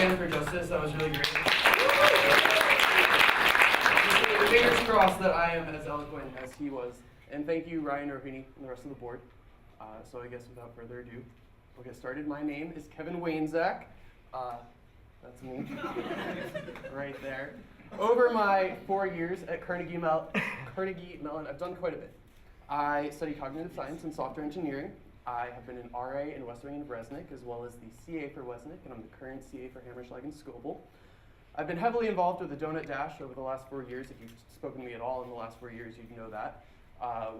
Stand for Justice. That was really great. Fingers crossed that I am as eloquent as he was. And thank you, Ryan Rohini, and the rest of the board. So I guess without further ado, we'll get started. My name is Kevin Wainczak. That's me, right there. Over my 4 years at Carnegie Mellon, I've done quite a bit. I studied cognitive science and software engineering. I have been an RA in West Wing and Resnick, as well as the CA for Resnick, and I'm the current CA for Hammerschlag and Scoble. I've been heavily involved with the Donut Dash over the last 4 years. If you've spoken to me at all in the last 4 years, you'd know that.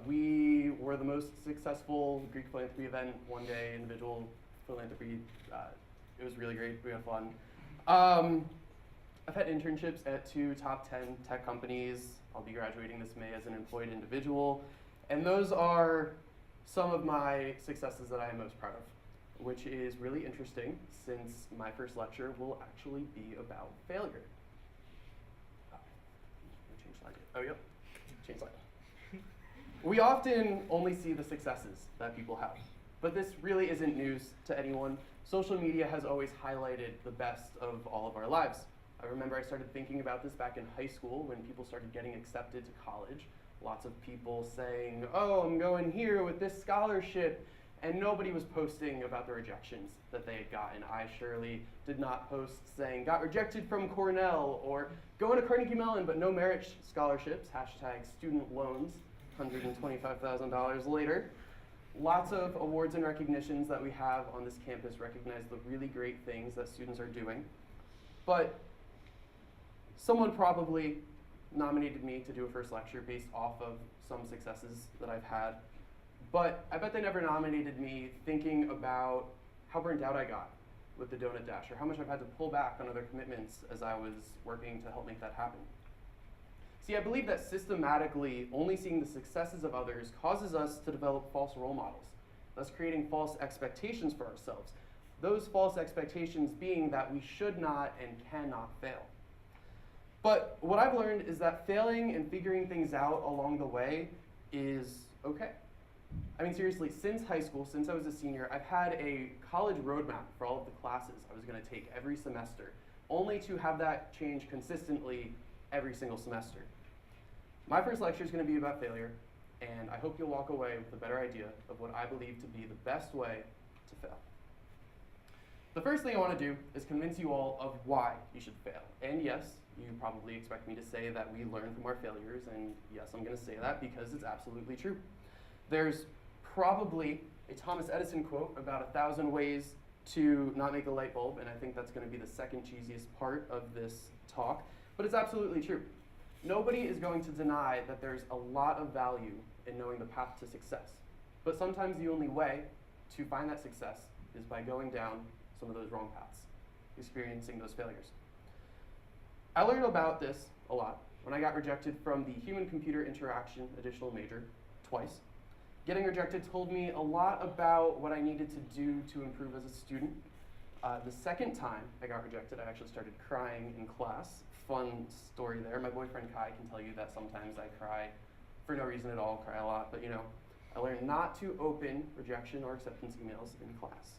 We were the most successful Greek philanthropy event, one-day individual philanthropy. It was really great. We had fun. I've had internships at 2 top 10 tech companies. I'll be graduating this May as an employed individual. And those are some of my successes that I am most proud of, which is really interesting since my first lecture will actually be about failure. Change slide. Oh, yep. Change slide. We often only see the successes that people have, but this really isn't news to anyone. Social media has always highlighted the best of all of our lives. I remember I started thinking about this back in high school when people started getting accepted to college. Lots of people saying, oh, I'm going here with this scholarship, and nobody was posting about the rejections that they had gotten. I surely did not post saying, got rejected from Cornell, or going to Carnegie Mellon, but no merit scholarships, hashtag student loans, $125,000 later. Lots of awards and recognitions that we have on this campus recognize the really great things that students are doing. But someone probably nominated me to do a first lecture based off of some successes that I've had. But I bet they never nominated me thinking about how burnt out I got with the Donut Dash, or how much I've had to pull back on other commitments as I was working to help make that happen. See, I believe that systematically only seeing the successes of others causes us to develop false role models, thus creating false expectations for ourselves. Those false expectations being that we should not and cannot fail. But what I've learned is that failing and figuring things out along the way is okay. I mean, seriously, since high school, since I was a senior, I've had a college roadmap for all of the classes I was going to take every semester, only to have that change consistently every single semester. My first lecture is going to be about failure, and I hope you'll walk away with a better idea of what I believe to be the best way to fail. The first thing I want to do is convince you all of why you should fail. And yes, you probably expect me to say that we learn from our failures, and yes, I'm going to say that because it's absolutely true. There's probably a Thomas Edison quote about 1,000 ways to not make a light bulb, and I think that's going to be the second cheesiest part of this talk, but it's absolutely true. Nobody is going to deny that there's a lot of value in knowing the path to success, but sometimes the only way to find that success is by going down some of those wrong paths, experiencing those failures. I learned about this a lot when I got rejected from the human-computer interaction additional major twice. Getting rejected told me a lot about what I needed to do to improve as a student. The second time I got rejected, I actually started crying in class. Fun story there. My boyfriend Kai can tell you that sometimes I cry for no reason at all, cry a lot, but you know, I learned not to open rejection or acceptance emails in class.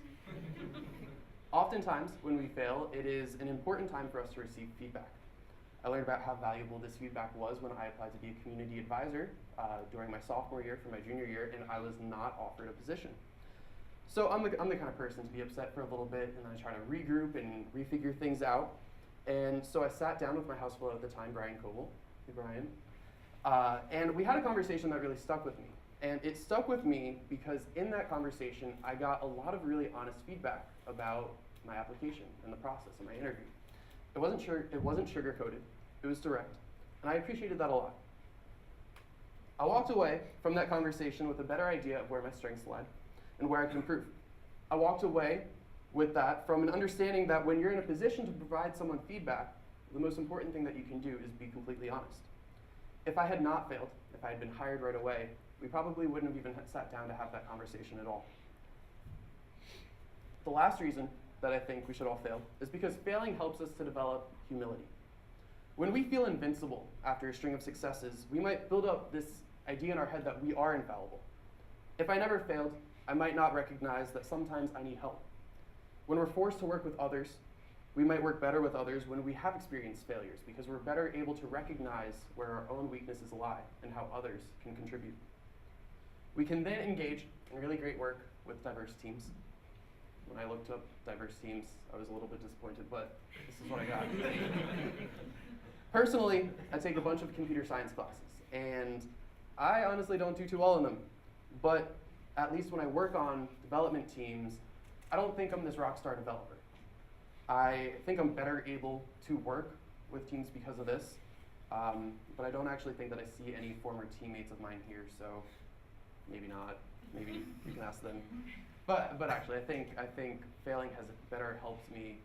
Oftentimes, when we fail, it is an important time for us to receive feedback. I learned about how valuable this feedback was when I applied to be a community advisor during my sophomore year for my junior year, and I was not offered a position. So I'm the kind of person to be upset for a little bit, and I try to regroup and refigure things out. And so I sat down with my house fellow at the time, Brian Coble. Hey, Brian. And we had a conversation that really stuck with me. And it stuck with me because in that conversation, I got a lot of really honest feedback about my application and the process and my interview. It wasn't sugar-coated, it was direct, and I appreciated that a lot. I walked away from that conversation with a better idea of where my strengths led and where I could improve. I walked away with that from an understanding that when you're in a position to provide someone feedback, the most important thing that you can do is be completely honest. If I had not failed, if I had been hired right away, we probably wouldn't have even sat down to have that conversation at all. The last reason that I think we should all fail is because failing helps us to develop humility. When we feel invincible after a string of successes, we might build up this idea in our head that we are infallible. If I never failed, I might not recognize that sometimes I need help. When we're forced to work with others, We might work better with others when we have experienced failures because we're better able to recognize where our own weaknesses lie and how others can contribute. We can then engage in really great work with diverse teams. When I looked up diverse teams, I was a little bit disappointed, but this is what I got. Personally, I take a bunch of computer science classes, and I honestly don't do too well in them. But at least when I work on development teams, I don't think I'm this rock star developer. I think I'm better able to work with teams because of this, but I don't actually think that I see any former teammates of mine here, so maybe not. Maybe you can ask them. But actually, I think failing has better helped me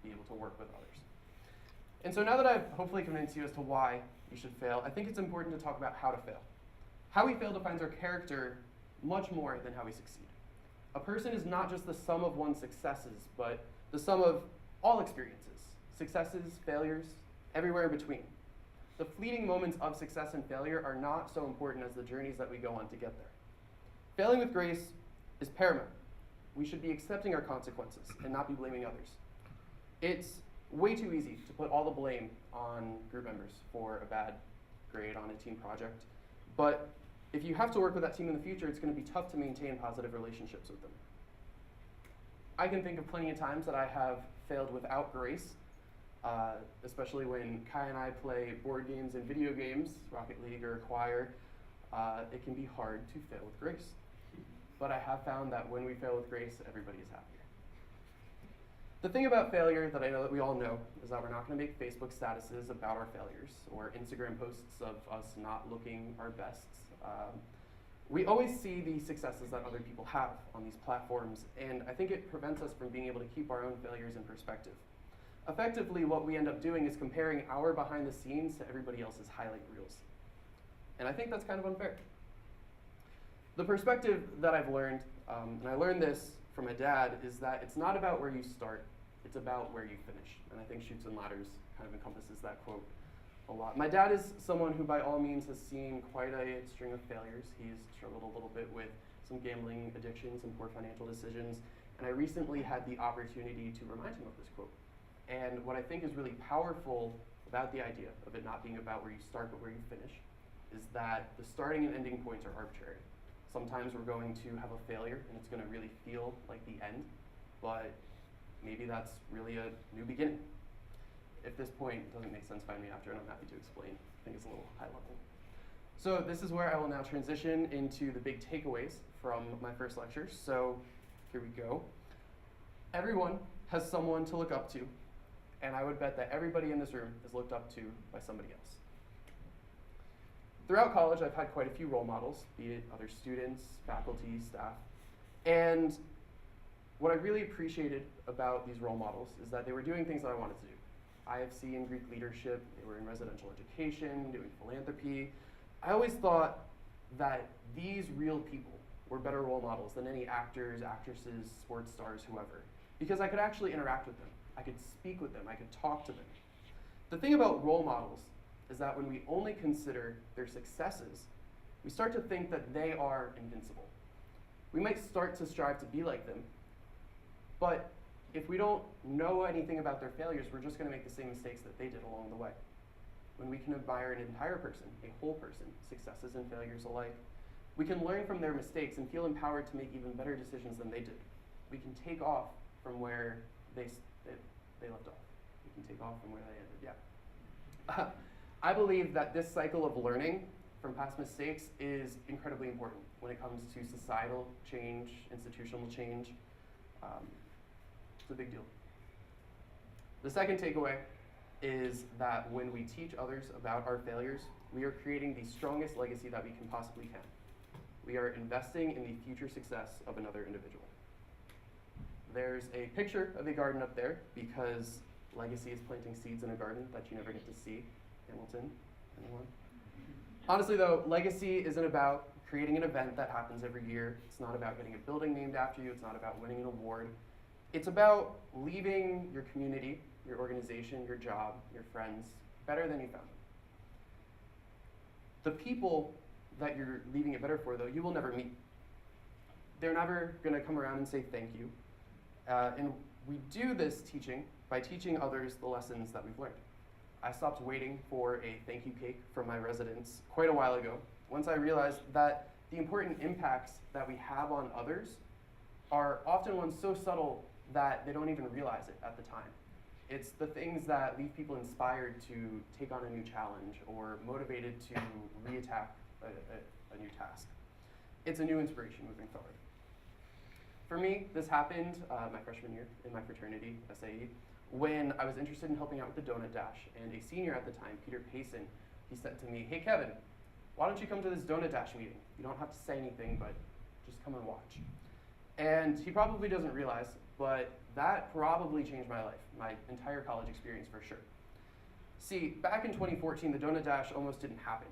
be able to work with others. And so now that I've hopefully convinced you as to why you should fail, I think it's important to talk about how to fail. How we fail defines our character much more than how we succeed. A person is not just the sum of one's successes, but the sum of all experiences, successes, failures, everywhere in between. The fleeting moments of success and failure are not so important as the journeys that we go on to get there. Failing with grace is paramount. We should be accepting our consequences and not be blaming others. It's way too easy to put all the blame on group members for a bad grade on a team project, but if you have to work with that team in the future, it's going to be tough to maintain positive relationships with them. I can think of plenty of times that I have failed without grace, especially when Kai and I play board games and video games, Rocket League or Acquire. It can be hard to fail with grace. But I have found that when we fail with grace, everybody is happier. The thing about failure that I know that we all know is that we're not going to make Facebook statuses about our failures or Instagram posts of us not looking our best. We always see the successes that other people have on these platforms, and I think it prevents us from being able to keep our own failures in perspective. Effectively, what we end up doing is comparing our behind the scenes to everybody else's highlight reels. And I think that's kind of unfair. The perspective that I've learned, and I learned this from my dad, is that it's not about where you start, it's about where you finish. And I think Chutes and Ladders kind of encompasses that quote a lot. My dad is someone who by all means has seen quite a string of failures. He's struggled a little bit with some gambling addictions and poor financial decisions, and I recently had the opportunity to remind him of this quote. And what I think is really powerful about the idea of it not being about where you start but where you finish is that the starting and ending points are arbitrary. Sometimes we're going to have a failure and it's going to really feel like the end, but maybe that's really a new beginning. If this point doesn't make sense, find me after and I'm happy to explain. I think it's a little high level. So this is where I will now transition into the big takeaways from my first lecture. So here we go. Everyone has someone to look up to, and I would bet that everybody in this room is looked up to by somebody else. Throughout college, I've had quite a few role models, be it other students, faculty, staff, and what I really appreciated about these role models is that they were doing things that I wanted to do. IFC in Greek leadership, they were in residential education, doing philanthropy. I always thought that these real people were better role models than any actors, actresses, sports stars, whoever, because I could actually interact with them. I could speak with them, I could talk to them. The thing about role models is that when we only consider their successes, we start to think that they are invincible. We might start to strive to be like them, but if we don't know anything about their failures, we're just going to make the same mistakes that they did along the way. When we can admire an entire person, a whole person, successes and failures alike, we can learn from their mistakes and feel empowered to make even better decisions than they did. We can take off from where they left off. We can take off from where they ended, yeah. I believe that this cycle of learning from past mistakes is incredibly important when it comes to societal change, institutional change. It's a big deal. The second takeaway is that when we teach others about our failures, we are creating the strongest legacy that we can possibly can. We are investing in the future success of another individual. There's a picture of a garden up there because legacy is planting seeds in a garden that you never get to see. Hamilton, anyone? Honestly though, legacy isn't about creating an event that happens every year. It's not about getting a building named after you. It's not about winning an award. It's about leaving your community, your organization, your job, your friends, better than you found them. The people that you're leaving it better for, though, you will never meet. They're never going to come around and say thank you. And We do this teaching by teaching others the lessons that we've learned. I stopped waiting for a thank you cake from my residents quite a while ago, once I realized that the important impacts that we have on others are often ones so subtle that they don't even realize it at the time. It's the things that leave people inspired to take on a new challenge or motivated to re-attack a new task. It's a new inspiration moving forward. For me, this happened my freshman year in my fraternity, SAE, when I was interested in helping out with the donut dash, and a senior at the time, Peter Payson, he said to me, "Hey Kevin, why don't you come to this donut dash meeting? You don't have to say anything, but just come and watch." And he probably doesn't realize, but that probably changed my life, my entire college experience for sure. See, back in 2014, the donut dash almost didn't happen.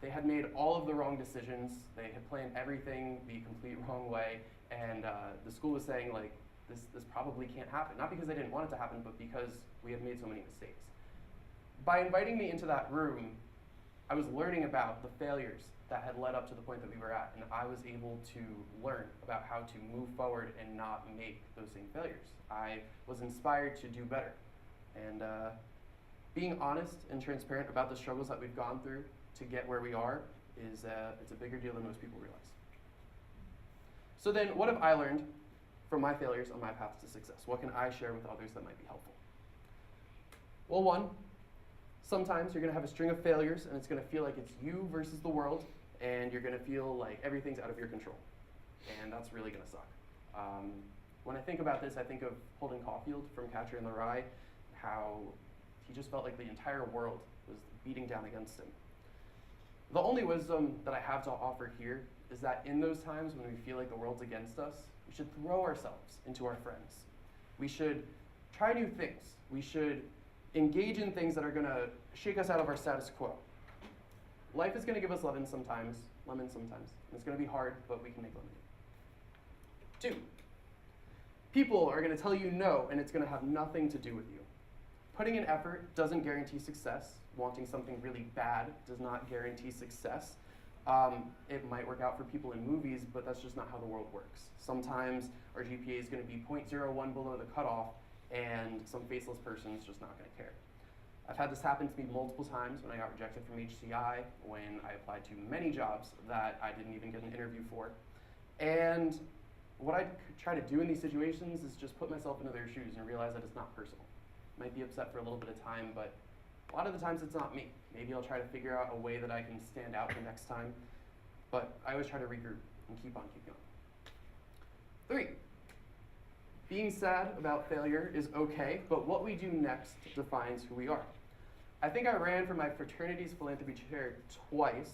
They had made all of the wrong decisions, they had planned everything the complete wrong way, and the school was saying, like, this probably can't happen. Not because they didn't want it to happen, but because we had made so many mistakes. By inviting me into that room, I was learning about the failures that had led up to the point that we were at, and I was able to learn about how to move forward and not make those same failures. I was inspired to do better. And being honest and transparent about the struggles that we've gone through to get where we are is it's a bigger deal than most people realize. So then, what have I learned from my failures on my path to success? What can I share with others that might be helpful? Well, one, sometimes you're going to have a string of failures, and it's going to feel like it's you versus the world, and you're going to feel like everything's out of your control. And that's really going to suck. When I think about this, I think of Holden Caulfield from Catcher in the Rye, how he just felt like the entire world was beating down against him. The only wisdom that I have to offer here is that in those times when we feel like the world's against us, we should throw ourselves into our friends. We should try new things. We should engage in things that are going to shake us out of our status quo. Life is going to give us lemons sometimes, and it's going to be hard, but we can make lemonade. 2, people are going to tell you no, and it's going to have nothing to do with you. Putting in effort doesn't guarantee success. Wanting something really bad does not guarantee success. It might work out for people in movies, but that's just not how the world works. Sometimes our GPA is going to be 0.01 below the cutoff, and some faceless person is just not going to care. I've had this happen to me multiple times when I got rejected from HCI, when I applied to many jobs that I didn't even get an interview for. And what I try to do in these situations is just put myself into their shoes and realize that it's not personal. I might be upset for a little bit of time, but a lot of the times it's not me. Maybe I'll try to figure out a way that I can stand out the next time, but I always try to regroup and keep on keeping on. 3, being sad about failure is okay, but what we do next defines who we are. I think I ran for my fraternity's philanthropy chair twice,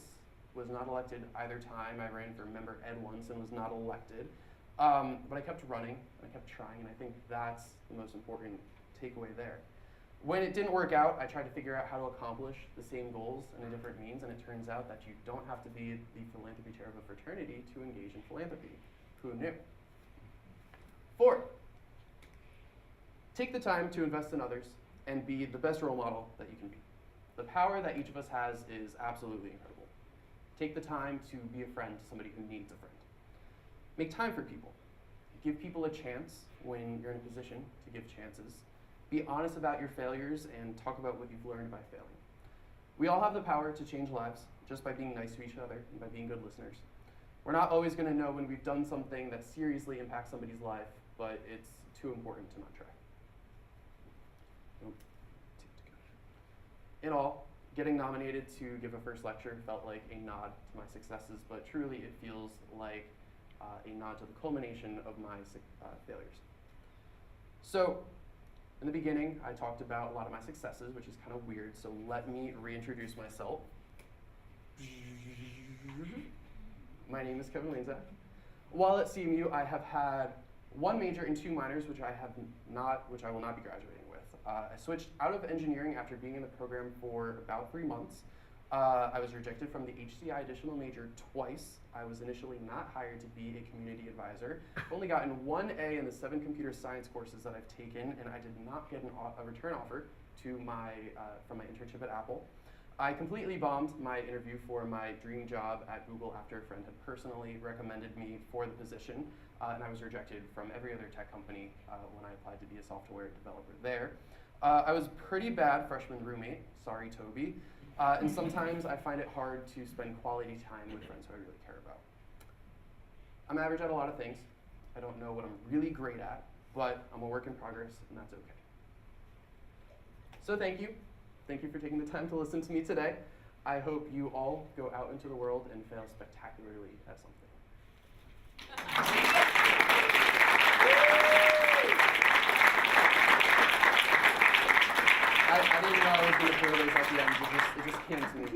was not elected either time. I ran for member ed once and was not elected, but I kept running, and I kept trying, and I think that's the most important takeaway there. When it didn't work out, I tried to figure out how to accomplish the same goals in a different means, and it turns out that you don't have to be the philanthropy chair of a fraternity to engage in philanthropy. Who knew? 4, take the time to invest in others and be the best role model that you can be. The power that each of us has is absolutely incredible. Take the time to be a friend to somebody who needs a friend. Make time for people. Give people a chance when you're in a position to give chances. Be honest about your failures and talk about what you've learned by failing. We all have the power to change lives just by being nice to each other and by being good listeners. We're not always going to know when we've done something that seriously impacts somebody's life, but it's too important to not try. In all, getting nominated to give a first lecture felt like a nod to my successes, but truly it feels like a nod to the culmination of my failures. So, in the beginning, I talked about a lot of my successes, which is kind of weird, so let me reintroduce myself. My name is Kevin Wainczak. While at CMU, I have had 1 major and 2 minors, which I will not be graduating with. I switched out of engineering after being in the program for about 3 months. I was rejected from the HCI additional major twice. I was initially not hired to be a community advisor. I've only gotten 1 A in the 7 computer science courses that I've taken, and I did not get a return offer to from my internship at Apple. I completely bombed my interview for my dream job at Google after a friend had personally recommended me for the position. and I was rejected from every other tech company when I applied to be a software developer there. I was pretty bad freshman roommate, sorry Toby, and sometimes I find it hard to spend quality time with friends who I really care about. I'm average at a lot of things. I don't know what I'm really great at, but I'm a work in progress, and that's okay. So thank you. Thank you for taking the time to listen to me today. I hope you all go out into the world and fail spectacularly at something. I didn't know I was going to throw those at the end. It just came to me.